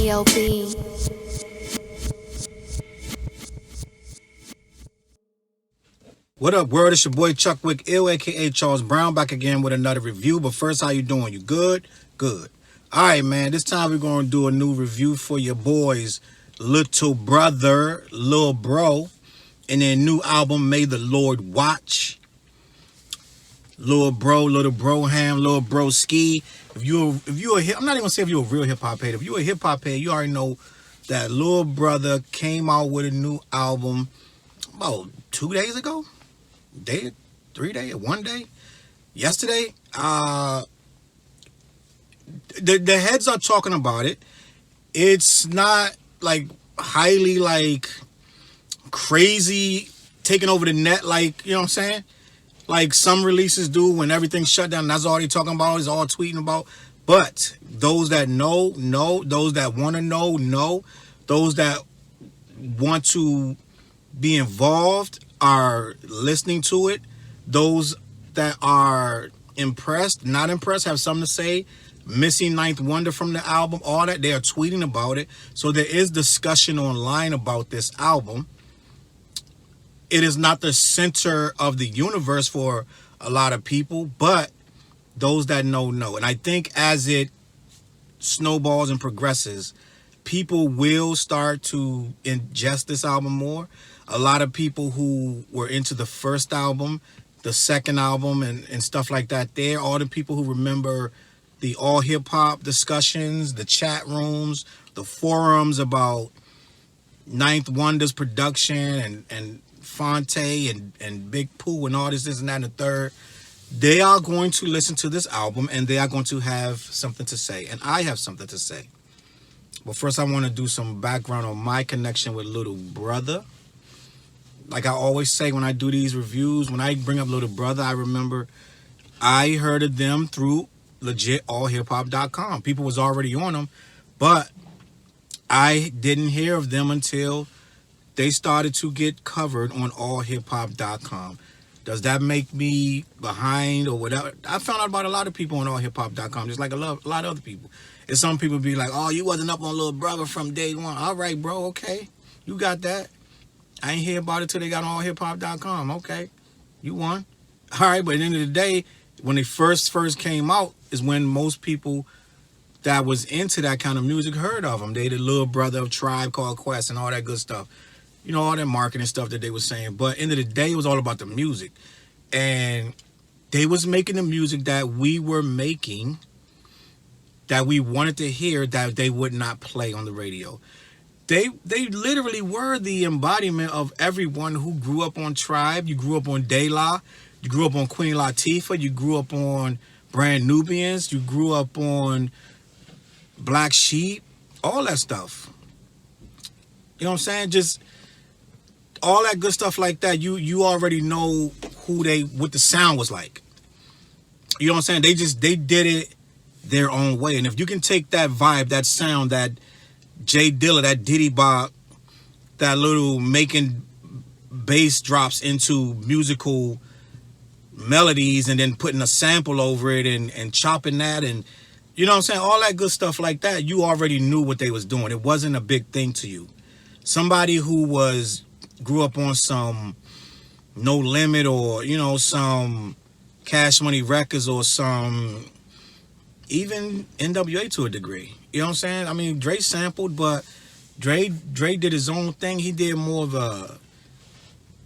B.O.B. What up, world? It's your boy Chuck Wick Ill, aka Charles Brown, back again with another review. But first, how you doing? You good? Good. All right, man. This time we're gonna do a new review for your boys, little brother, Lil Bro, and their new album, May the Lord Watch. Lil Bro, Little Broham, Lil Bro Ski. If you're I'm not even gonna say if you're a real hip hop head. If you're a hip hop head, you already know that Lil Brother came out with a new album about 2 days ago. Day, 3 days, 1 day, yesterday. The heads are talking about it. It's not like highly like crazy taking over the net, like, you know what I'm saying, like some releases do when everything's shut down. That's all they're talking about, is all tweeting about. But those that know, those that want to know, those that want to be involved are listening to it. Those that are impressed, not impressed, have something to say, missing Ninth Wonder from the album, all that, they are tweeting about it. So there is discussion online about this album. It is not the center of the universe for a lot of people, but those that know. And I think as it snowballs and progresses, people will start to ingest this album more. A lot of people who were into the first album, the second album, and stuff like that, all the people who remember the all hip-hop discussions, the chat rooms, the forums about Ninth Wonder's production and Phonte and Big Pooh and all this and that and the third, they are going to listen to this album and they are going to have something to say. And I have something to say. But first, I want to do some background on my connection with Little Brother. Like I always say when I do these reviews, when I bring up Little Brother, I remember I heard of them through legit allhiphop.com. People was already on them, but I didn't hear of them until they started to get covered on allhiphop.com. Does that make me behind or whatever? I found out about a lot of people on allhiphop.com, just like a lot of other people. And some people be like, oh, you wasn't up on Little Brother from day one. All right, bro, okay. You got that. I ain't hear about it till they got on allhiphop.com. Okay, you won. All right, but at the end of the day, when they first came out is when most people that was into that kind of music heard of them. They the Little Brother of Tribe Called Quest and all that good stuff. You know, all that marketing stuff that they was saying. But end of the day, it was all about the music. And they was making the music that we were making, that we wanted to hear, that they would not play on the radio. They literally were the embodiment of everyone who grew up on Tribe. You grew up on De La. You grew up on Queen Latifah. You grew up on Brand Nubians. You grew up on Black Sheep. All that stuff. You know what I'm saying? Just all that good stuff like that. You already know what the sound was like. You know what I'm saying? They did it their own way. And if you can take that vibe, that sound, that Jay Dilla, that Diddy Bop, that little making bass drops into musical melodies and then putting a sample over it and chopping that, and you know what I'm saying, all that good stuff like that, you already knew what they was doing. It wasn't a big thing to you. Somebody who grew up on some No Limit or, you know, some Cash Money Records or some even NWA to a degree. You know what I'm saying? I mean, Dre sampled, but Dre did his own thing. He did more of a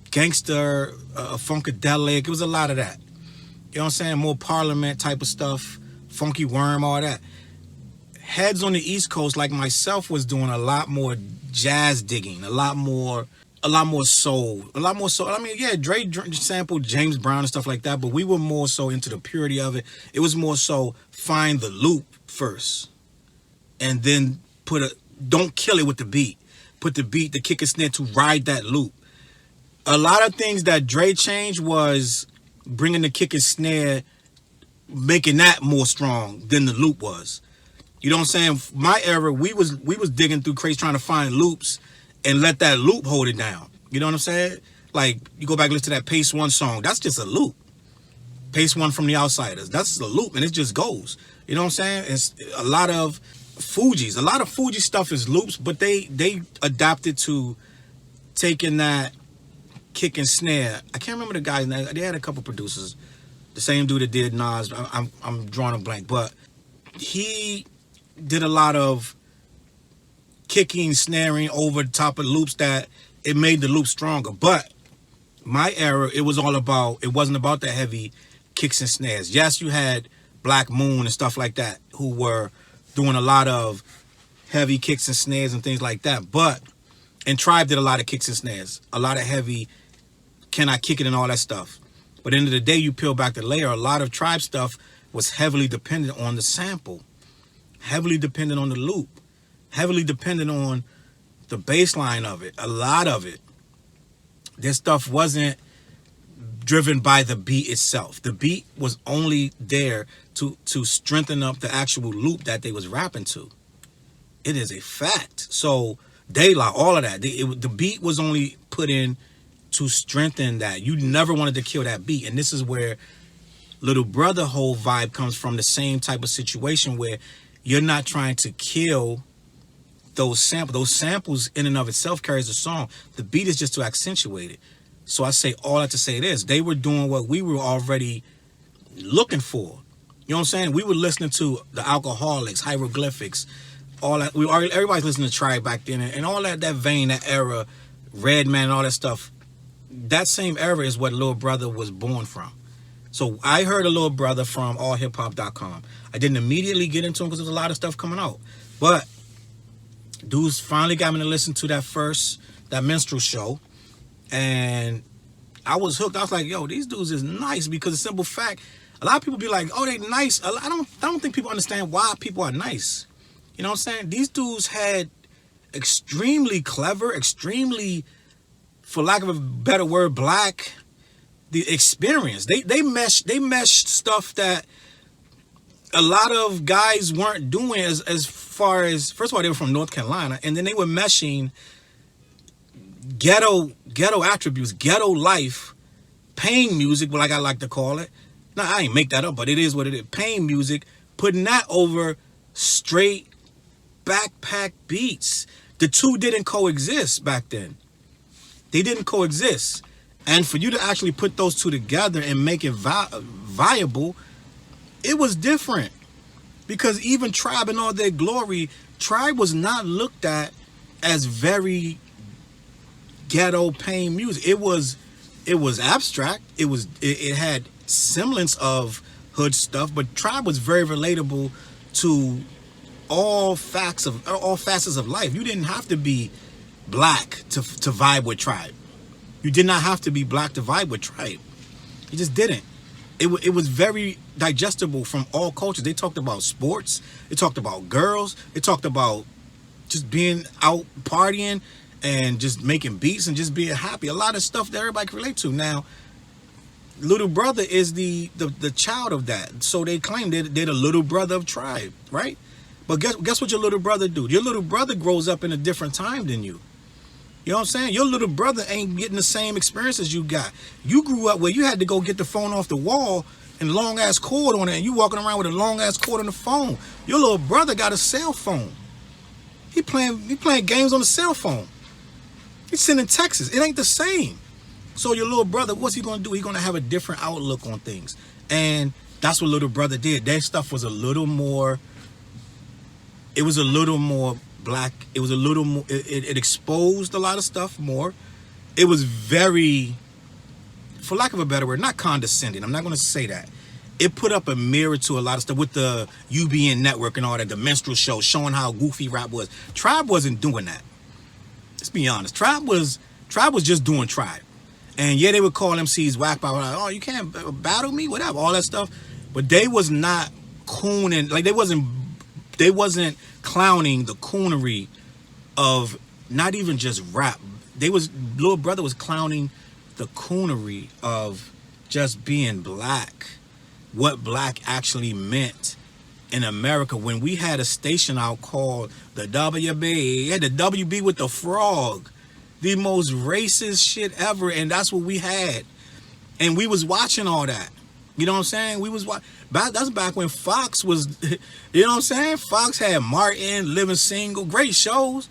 gangster, a funkadelic. It was a lot of that. You know what I'm saying? More Parliament type of stuff, Funky Worm, all that. Heads on the East Coast like myself was doing a lot more jazz digging, a lot more soul. I mean, yeah, Dre sampled James Brown and stuff like that, but we were more so into the purity of it. It was more so find the loop first, and then don't kill it with the beat. Put the beat, the kick and snare to ride that loop. A lot of things that Dre changed was bringing the kick and snare, making that more strong than the loop was. You know what I'm saying? My era, we was digging through crates trying to find loops and let that loop hold it down. You know what I'm saying? Like, you go back and listen to that Pace One song. That's just a loop. Pace One from the Outsiders. That's a loop, and it just goes. You know what I'm saying? It's a lot of Fuji's. A lot of Fuji stuff is loops, but they adapted to taking that kick and snare. I can't remember the guy's name. They had a couple producers. The same dude that did Nas. I'm drawing a blank, but he did a lot of kicking, snaring over the top of loops that it made the loop stronger. But my era, it wasn't about the heavy kicks and snares. Yes, you had Black Moon and stuff like that who were doing a lot of heavy kicks and snares and things like that. And Tribe did a lot of kicks and snares, a lot of heavy, can I kick it and all that stuff. But at the end of the day, you peel back the layer, a lot of Tribe stuff was heavily dependent on the sample, heavily dependent on the loop, heavily dependent on the bass line of it, a lot of it. This stuff wasn't driven by the beat itself. The beat was only there to strengthen up the actual loop that they was rapping to. It is a fact. So De La, all of that, the beat was only put in to strengthen that. You never wanted to kill that beat. And this is where Little Brother whole vibe comes from, the same type of situation where you're not trying to kill those samples. Those samples in and of itself carries a song. The beat is just to accentuate it. So I say all that to say this. They were doing what we were already looking for. You know what I'm saying? We were listening to the Alcoholics, Hieroglyphics, all that. Everybody's listening to Tribe back then, and all that vein, that era, Redman, all that stuff. That same era is what Lil Brother was born from. So I heard of Lil Brother from allhiphop.com. I didn't immediately get into him because there's a lot of stuff coming out. But dudes finally got me to listen to that minstrel show. And I was hooked. I was like, yo, these dudes is nice, because the simple fact, a lot of people be like, oh, they nice. I don't think people understand why people are nice. You know what I'm saying? These dudes had extremely clever, extremely, for lack of a better word, black, the experience. They meshed stuff that a lot of guys weren't doing as far as, first of all, they were from North Carolina, and then they were meshing ghetto attributes, ghetto life, pain music, like I like to call it. Now, I ain't make that up, but it is what it is. Pain music, putting that over straight backpack beats. The two didn't coexist back then. They didn't coexist. And for you to actually put those two together and make it viable, it was different. Because even Tribe in all their glory, Tribe was not looked at as very ghetto pain music. It was abstract. It had semblance of hood stuff, but Tribe was very relatable to all facets of life. You didn't have to be black to vibe with Tribe. You did not have to be black to vibe with Tribe. You just didn't. It was very digestible from all cultures. They talked about sports. They talked about girls. They talked about just being out partying and just making beats and just being happy. A lot of stuff that everybody can relate to. Now, Little Brother is the child of that. So they claim they're the little brother of Tribe, right? But guess what your little brother do? Your little brother grows up in a different time than you. You know what I'm saying? Your little brother ain't getting the same experiences you got. You grew up where you had to go get the phone off the wall and long ass cord on it, and you walking around with a long ass cord on the phone. Your little brother got a cell phone. He playing games on the cell phone. He's sitting in Texas. It ain't the same. So your little brother, what's he gonna do? He's gonna have a different outlook on things. And that's what Little Brother did. That stuff was a little more, it was a little more black. It was a little more, it exposed a lot of stuff more. It was very, for lack of a better word, not condescending. I'm not gonna say that. It put up a mirror to a lot of stuff with the UBN network and all that, the minstrel show, showing how goofy rap was. Tribe wasn't doing that. Let's be honest. Tribe was just doing Tribe. And yeah, they would call MCs whack by, like, oh, you can't battle me, whatever, all that stuff. But they was not cooning, like they wasn't clowning the coonery of not even just rap. Little Brother was clowning the coonery of just being black. What black actually meant in America. When we had a station out called the WB, had the WB with the frog. The most racist shit ever, and that's what we had. And we was watching all that. You know what I'm saying? That's back when Fox was, you know what I'm saying? Fox had Martin, Living Single, great shows,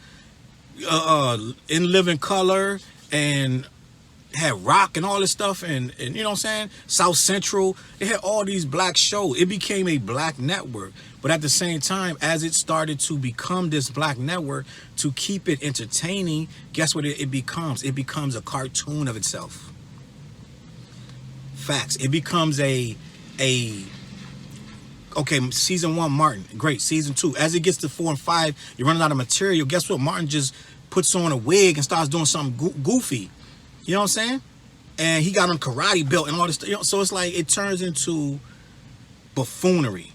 In Living Color, and had Rock and all this stuff, and you know what I'm saying? South Central. It had all these black shows. It became a black network. But at the same time, as it started to become this black network, to keep it entertaining, guess what it becomes? It becomes a cartoon of itself. Facts. It becomes okay, season 1, Martin, great. Season 2, as it gets to 4 and 5, you're running out of material. Guess what? Martin just puts on a wig and starts doing something goofy. You know what I'm saying? And he got on karate belt and all this stuff. You know, so it's like it turns into buffoonery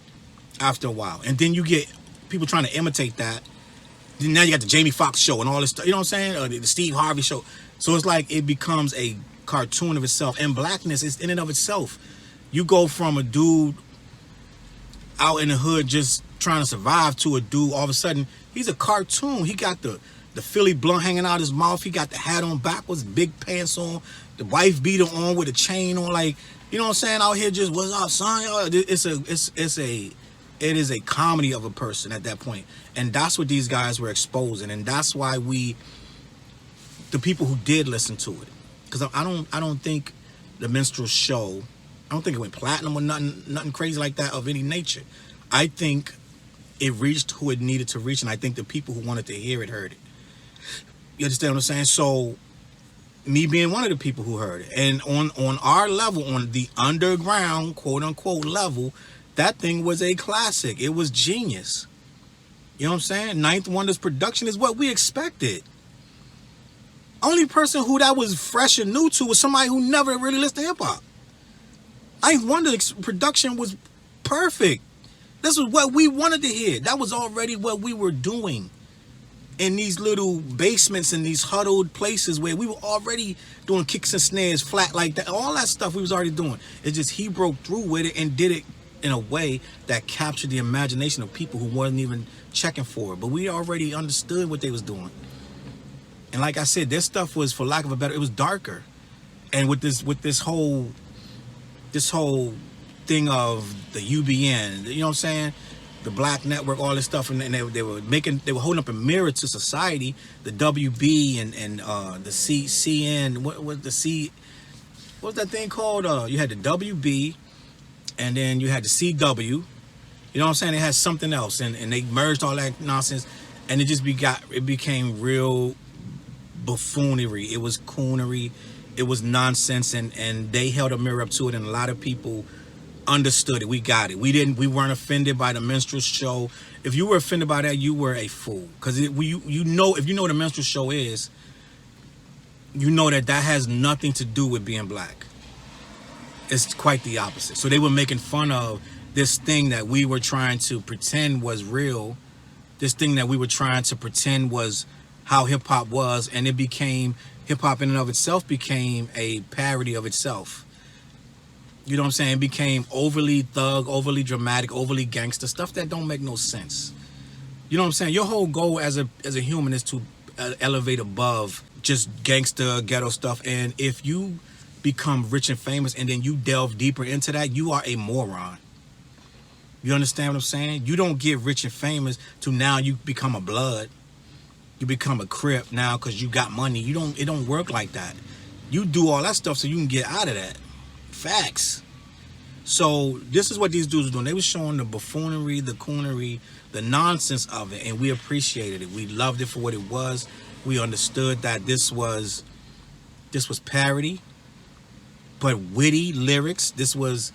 after a while. And then you get people trying to imitate that. Then now you got the Jamie Foxx show and all this stuff. You know what I'm saying? Or the Steve Harvey show. So it's like it becomes a cartoon of itself. And blackness is in and of itself. You go from a dude out in the hood just trying to survive to a dude all of a sudden, he's a cartoon. He got the Philly blunt hanging out his mouth. He got the hat on backwards, big pants on, the wife beater on with a chain on, like, you know what I'm saying? Out here just, what's up, son? It is a comedy of a person at that point. And that's what these guys were exposing. And that's why the people who did listen to it, because I don't think the minstrel show, I don't think it went platinum or nothing crazy like that of any nature. I think it reached who it needed to reach, and I think the people who wanted to hear it heard it. You understand what I'm saying? So, me being one of the people who heard it, and on our level, on the underground, quote unquote level, that thing was a classic. It was genius. You know what I'm saying? Ninth Wonder's production is what we expected. Only person who that was fresh and new to was somebody who never really listened to hip hop. Ninth Wonder's production was perfect. This was what we wanted to hear. That was already what we were doing in these little basements and these huddled places where we were already doing kicks and snares flat like that. All that stuff we was already doing. It's just he broke through with it and did it in a way that captured the imagination of people who wasn't even checking for it. But we already understood what they was doing. And like I said, their stuff was, for lack of a better, it was darker. And with this whole thing of the UBN, you know what I'm saying? The Black Network, all this stuff, and they were holding up a mirror to society. The WB and the CN, what was that thing called? You had the WB, and then you had the CW. You know what I'm saying? It had something else, and they merged all that nonsense, and it became real buffoonery. It was coonery. It was nonsense, and they held a mirror up to it, and a lot of people understood it. We got it. We weren't offended by the minstrel show. If you were offended by that, you were a fool. Because if you know what the minstrel show is, you know that has nothing to do with being black. It's quite the opposite. So they were making fun of this thing that we were trying to pretend was real. This thing that we were trying to pretend was how hip hop was, and hip hop in and of itself became a parody of itself. You know what I'm saying? It became overly thug, overly dramatic, overly gangster, stuff that don't make no sense. You know what I'm saying? Your whole goal as a human is to elevate above just gangster, ghetto stuff. And if you become rich and famous and then you delve deeper into that, you are a moron. You understand what I'm saying? You don't get rich and famous to now you become a blood. You become a Crip now because you got money. It don't work like that. You do all that stuff so you can get out of that. Facts. So this is what these dudes were doing. They were showing the buffoonery, the coonery, the nonsense of it, and we appreciated it. We loved it for what it was. We understood that this was parody, but witty lyrics. This was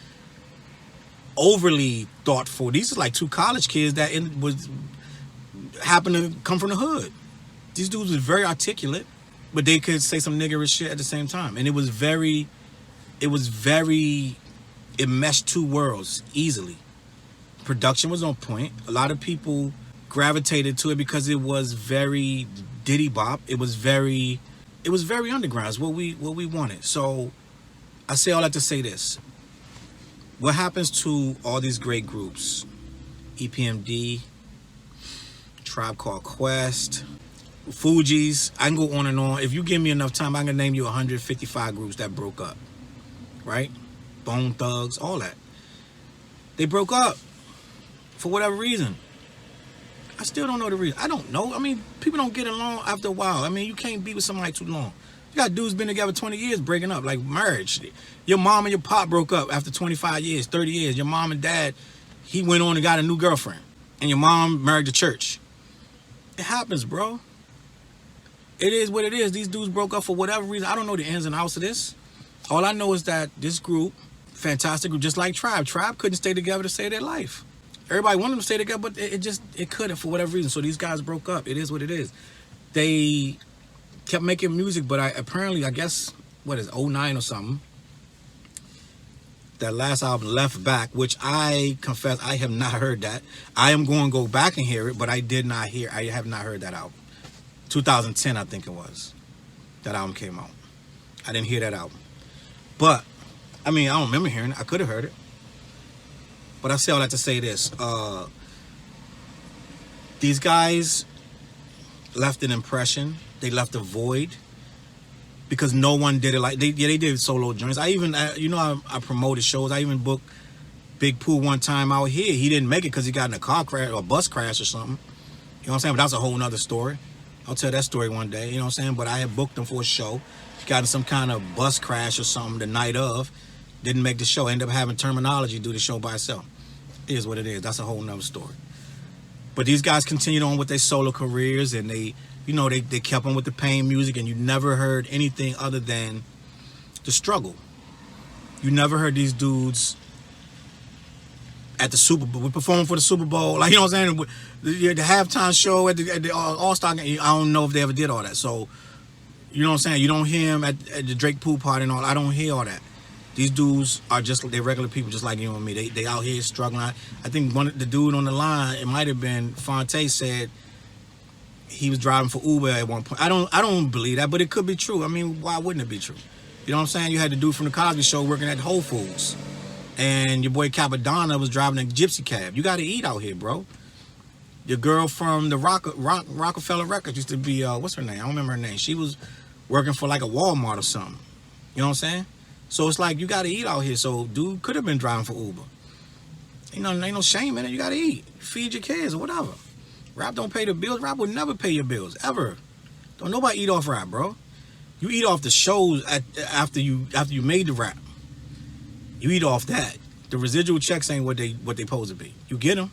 overly thoughtful. These are like two college kids that happened to come from the hood. These dudes were very articulate, but they could say some niggerish shit at the same time. And it meshed two worlds easily. Production was on point. A lot of people gravitated to it because it was very diddy bop. It was very underground. It's what we wanted. So I say all that to say this. What happens to all these great groups? EPMD, Tribe Called Quest, Fugees, I can go on and on. If you give me enough time, I can name you 155 groups that broke up, right? Bone Thugs, all that. They broke up for whatever reason. I still don't know the reason. I don't know. I mean, people don't get along after a while. I mean, you can't be with somebody too long. You got dudes been together 20 years breaking up, like marriage. Your mom and your pop broke up after 25 years, 30 years. Your mom and dad, he went on and got a new girlfriend. And your mom married the church. It happens, bro. It is what it is. These dudes broke up for whatever reason. I don't know the ins and outs of this. All I know is that this group, fantastic group, just like Tribe. Tribe couldn't stay together to save their life. Everybody wanted them to stay together, but it couldn't for whatever reason. So these guys broke up. It is what it is. They kept making music, but apparently, I guess, what is it, 09 or something, that last album, Left Back, which I confess I have not heard that. I am going to go back and hear it, but I have not heard that album. 2010, I think it was. That album came out. I didn't hear that album. But, I mean, I don't remember hearing it. I could have heard it. But I say all that to say this. These guys left an impression. They left a void. Because no one did it like... They did solo joints. I even, I promoted shows. I even booked Big Pooh one time out here. He didn't make it because he got in a car crash or a bus crash or something. You know what I'm saying? But that's a whole nother story. I'll tell that story one day, you know what I'm saying? But I had booked him for a show. Got in some kind of bus crash or something the night of. Didn't make the show. Ended up having Terminology do the show by itself. It is what it is. That's a whole nother story. But these guys continued on with their solo careers, and they kept on with the pain music, and you never heard anything other than the struggle. You never heard these dudes at the Super Bowl. We performed for the Super Bowl. Like, you know what I'm saying? The halftime show at the All-Star game, I don't know if they ever did all that. So, you know what I'm saying? You don't hear him at the Drake Pool party and all. I don't hear all that. These dudes are just, they're regular people just like you and me. They out here struggling. I think the dude on the line, it might have been Phonte, said he was driving for Uber at one point. I don't believe that, but it could be true. I mean, why wouldn't it be true? You know what I'm saying? You had the dude from the Cosby Show working at Whole Foods. And your boy Capadonna was driving a gypsy cab. You got to eat out here, bro. Your girl from the Rockefeller Records used to be, what's her name? I don't remember her name. She was working for like a Walmart or something. You know what I'm saying? So it's like, you got to eat out here. So dude could have been driving for Uber. You know, ain't no shame in it. You got to eat. Feed your kids or whatever. Rap don't pay the bills. Rap will never pay your bills, ever. Don't nobody eat off rap, bro. You eat off the shows after you made the rap. You eat off that. The residual checks ain't what they supposed to be. You get them,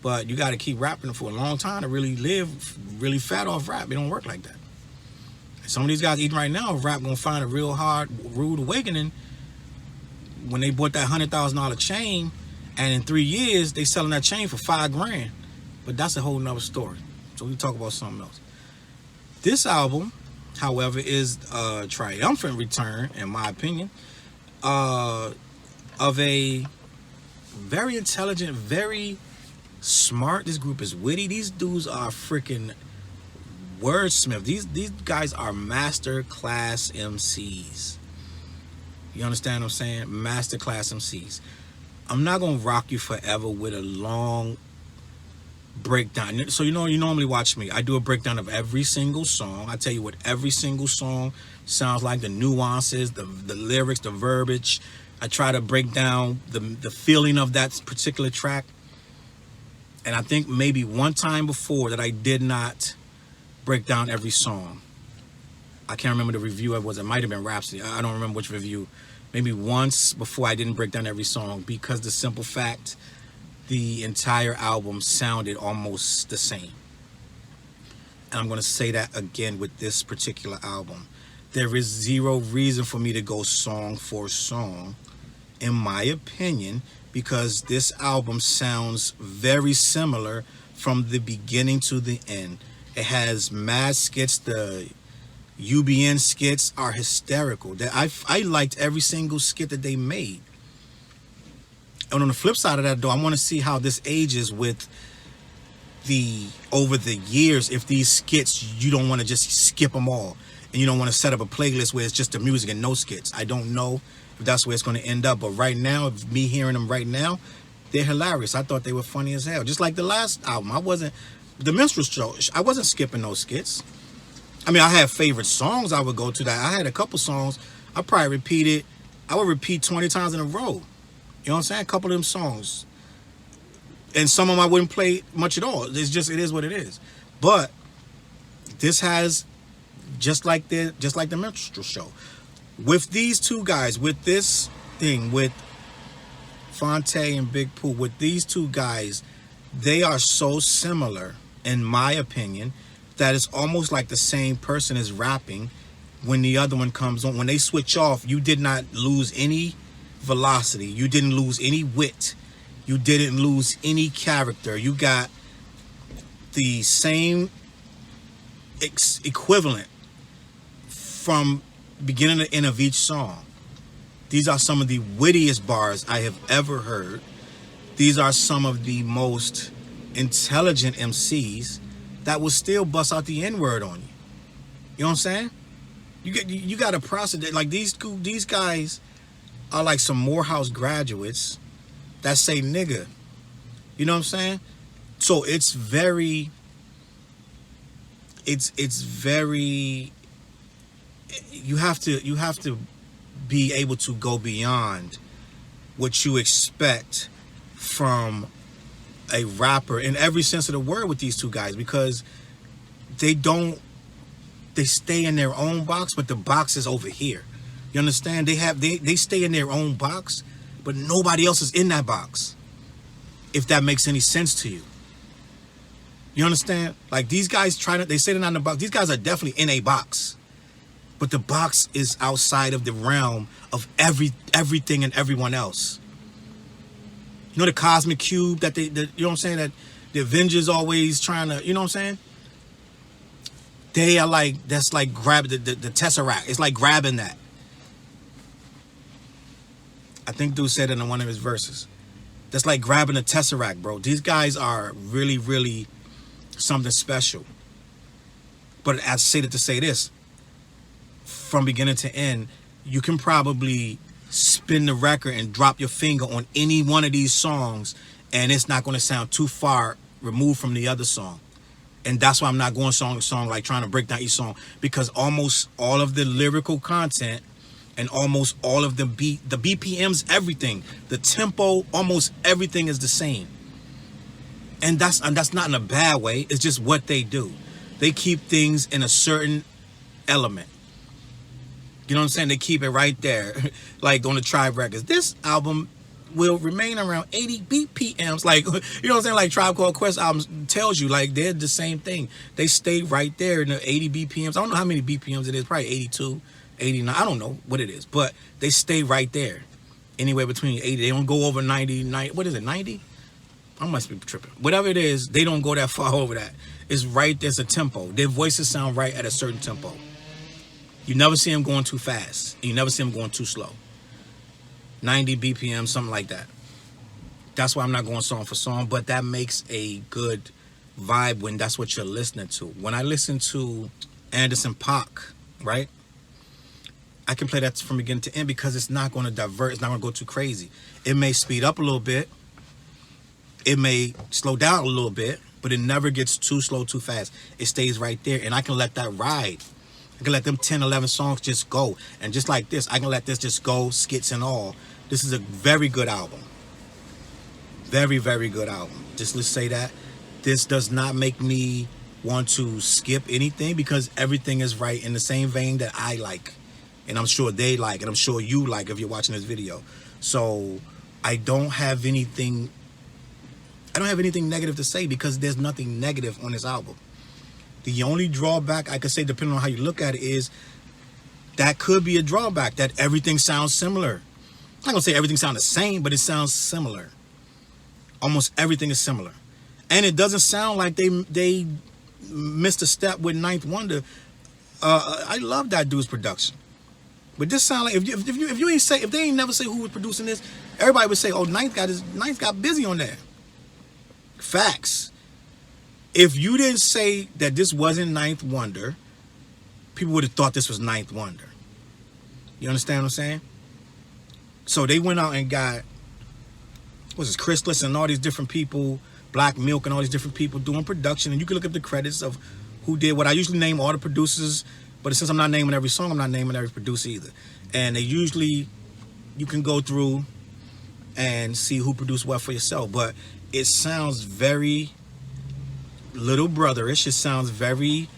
but you got to keep rapping for a long time to really live really fat off rap. It don't work like that. Some of these guys eating right now, rap gonna find a real hard, rude awakening when they bought that $100,000 chain, and in 3 years they selling that chain for $5,000. But that's a whole nother story. So we talk about something else. This album, however, is a triumphant return, in my opinion, of a very intelligent, very smart. This group is witty. These dudes are freaking wordsmith. These guys are master class MCs. You understand what I'm saying? Master class MCs. I'm not gonna rock you forever with a long breakdown. So you normally watch me. I do a breakdown of every single song. I tell you what every single song sounds like, the nuances, the lyrics, the verbiage. I try to break down the feeling of that particular track. And I think maybe one time before that I did not break down every song. I can't remember the review it was. It might have been Rhapsody. I don't remember which review. Maybe once before I didn't break down every song, because the simple fact, the entire album sounded almost the same. And I'm going to say that again with this particular album. There is zero reason for me to go song for song, in my opinion, because this album sounds very similar from the beginning to the end. It has mad skits. The UBN skits are hysterical. I liked every single skit that they made. And on the flip side of that, though, I want to see how this ages with over the years. If these skits, you don't want to just skip them all, and you don't want to set up a playlist where it's just the music and no skits. I don't know if that's where it's going to end up. But right now, me hearing them right now, they're hilarious. I thought they were funny as hell. Just like the last album. The minstrel show, I wasn't skipping those skits. I mean, I had favorite songs I would go to that. I had a couple songs I probably repeated. I would repeat 20 times in a row. You know what I'm saying? A couple of them songs. And some of them I wouldn't play much at all. It's just, it is what it is. But this has, just like the minstrel show, with these two guys, with this thing, with Phonte and Big Pooh, with these two guys, they are so similar, in my opinion, that it's almost like the same person is rapping when the other one comes on. When they switch off, you did not lose any velocity. You didn't lose any wit. You didn't lose any character. You got the same equivalent from beginning to end of each song. These are some of the wittiest bars I have ever heard. These are some of the most intelligent MCs that will still bust out the N-word on you. You know what I'm saying? You got to process it. Like these guys are like some Morehouse graduates that say nigga. You know what I'm saying? So it's very you have to be able to go beyond what you expect from a rapper in every sense of the word with these two guys, because they stay in their own box, but the box is over here. You understand? They stay in their own box, but nobody else is in that box. If that makes any sense to you. You understand? Like these guys they say they're not in the box. These guys are definitely in a box. But the box is outside of the realm of everything and everyone else. You know the cosmic cube that you know what I'm saying, that the Avengers always trying to, you know what I'm saying? They are like, that's like grab the Tesseract. It's like grabbing that. I think dude said it in one of his verses. That's like grabbing the Tesseract, bro. These guys are really, really something special. But I say that to say this, from beginning to end, you can probably spin the record and drop your finger on any one of these songs and it's not going to sound too far removed from the other song. And that's why I'm not going song to song, like trying to break down each song, because almost all of the lyrical content and almost all of the BPMs, everything, the tempo, almost everything is the same. And that's not in a bad way. It's just what they do. They keep things in a certain element. You know what I'm saying? They keep it right there. Like on the Tribe Records. This album will remain around 80 BPMs. Like, you know what I'm saying? Like Tribe Called Quest albums tells you, like, they're the same thing. They stay right there in the 80 BPMs. I don't know how many BPMs it is. Probably 82, 89. I don't know what it is. But they stay right there. Anywhere between 80. They don't go over 90. What is it, 90? I must be tripping. Whatever it is, they don't go that far over that. It's right there's a tempo. Their voices sound right at a certain tempo. You never see them going too fast. You never see them going too slow. 90 BPM, something like that. That's why I'm not going song for song, but that makes a good vibe when that's what you're listening to. When I listen to Anderson .Paak, right? I can play that from beginning to end because it's not going to divert. It's not going to go too crazy. It may speed up a little bit. It may slow down a little bit, but it never gets too slow, too fast. It stays right there, and I can let that ride. I can let them 10, 11 songs just go. And just like this, I can let this just go, skits and all. This is a very good album. Very, very good album. Just let's say that. This does not make me want to skip anything because everything is right in the same vein that I like. And I'm sure they like, and I'm sure you like if you're watching this video. So I don't have anything negative to say because there's nothing negative on this album. The only drawback I could say, depending on how you look at it, is that could be a drawback, that everything sounds similar. I'm not going to say everything sounds the same, but it sounds similar. Almost everything is similar. And it doesn't sound like they missed a step with Ninth Wonder. I love that dude's production. But this sound like, if they ain't never say who was producing this, everybody would say, oh, Ninth got busy on that. Facts. If you didn't say that this wasn't Ninth Wonder, people would have thought this was Ninth Wonder. You understand what I'm saying? So they went out and got, what's this, Chrysalis and all these different people, Black Milk and all these different people doing production. And you can look up the credits of who did what. I usually name all the producers, but since I'm not naming every song, I'm not naming every producer either. And they usually, you can go through and see who produced what for yourself. But it sounds very Little Brotherish. It sounds very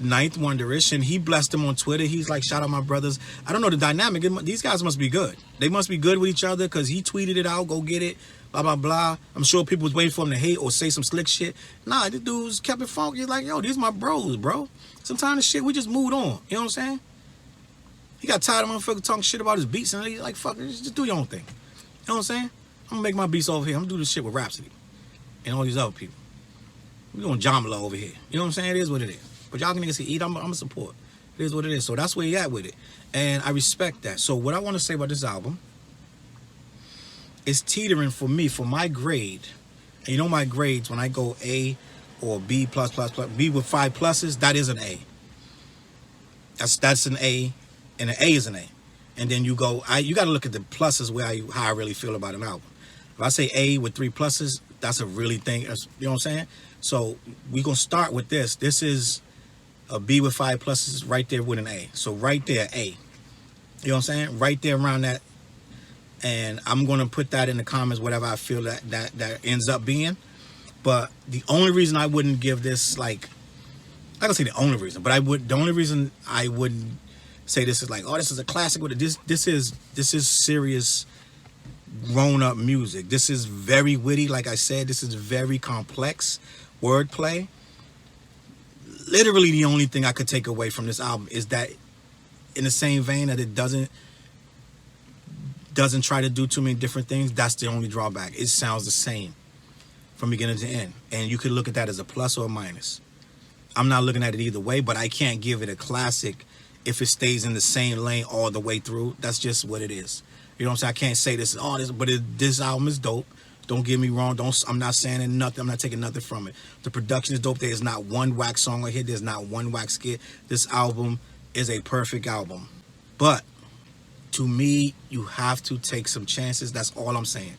Ninth Wonderish, and he blessed him on Twitter. He's like, shout out my brothers. I don't know the dynamic. These guys must be good. They must be good with each other, because he tweeted it out, go get it, blah, blah, blah. I'm sure people was waiting for him to hate or say some slick shit. Nah, this dude's kept it funky. He's like, yo, these my bros, bro. Sometimes the shit, we just moved on. You know what I'm saying? He got tired of motherfuckers talking shit about his beats, and he's like, fuck it, just do your own thing. You know what I'm saying? I'm gonna make my beats over here. I'm gonna do this shit with Rhapsody and all these other people. We're doing Jamala over here. You know what I'm saying? It is what it is. But y'all niggas can eat, I'm a support. It is what it is. So that's where he at with it. And I respect that. So what I want to say about this album is teetering for me, for my grade. And you know my grades, when I go A or B plus, B with 5 pluses, that is an A. That's an A, and an A is an A. And then you go, you got to look at the pluses how I really feel about an album. If I say A with 3 pluses, that's a really thing. You know what I'm saying? So we're going to start with this. This is a B with 5 pluses right there with an A. So right there, A. You know what I'm saying? Right there around that. And I'm going to put that in the comments, whatever I feel that ends up being. But the only reason I wouldn't give this, like, I'm not going to say the only reason, but the only reason I wouldn't say this is like, oh, this is a classic with it. This is serious grown-up music. This is very witty. Like I said, this is very complex wordplay. Literally the only thing I could take away from this album is that, in the same vein that it doesn't try to do too many different things, that's the only drawback. It sounds the same from beginning to end. And you could look at that as a plus or a minus. I'm not looking at it either way, but I can't give it a classic if it stays in the same lane all the way through. That's just what it is. You know what I'm saying? I can't say this, this album is dope. Don't get me wrong. I'm not saying nothing. I'm not taking nothing from it. The production is dope. There's not one whack song on here. There's not one whack skit. This album is a perfect album. But to me, you have to take some chances. That's all I'm saying.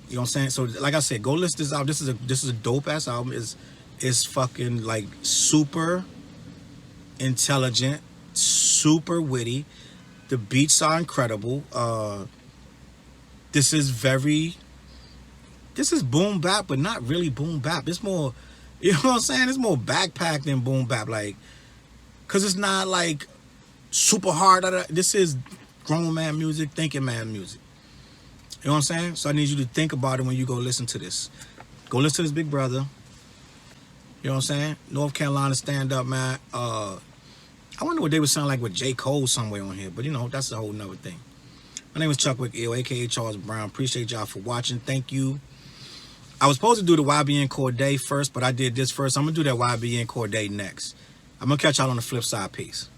You know what I'm saying? So like I said, go listen to this album. This is a dope ass album. It's fucking like super intelligent, super witty. The beats are incredible. This is boom bap, but not really boom bap. It's more, you know what I'm saying? It's more backpack than boom bap, like, cause it's not like super hard. This is grown man music, thinking man music. You know what I'm saying? So I need you to think about it when you go listen to this. Go listen to this, big brother. You know what I'm saying? North Carolina stand up, man. I wonder what they would sound like with J. Cole somewhere on here, but you know, that's a whole nother thing. My name is Chuck Wick Ill, aka Charles Brown. Appreciate y'all for watching. Thank you. I was supposed to do the YBN Corday first, but I did this first. I'm gonna do that YBN Corday next. I'm gonna catch y'all on the flip side. Peace.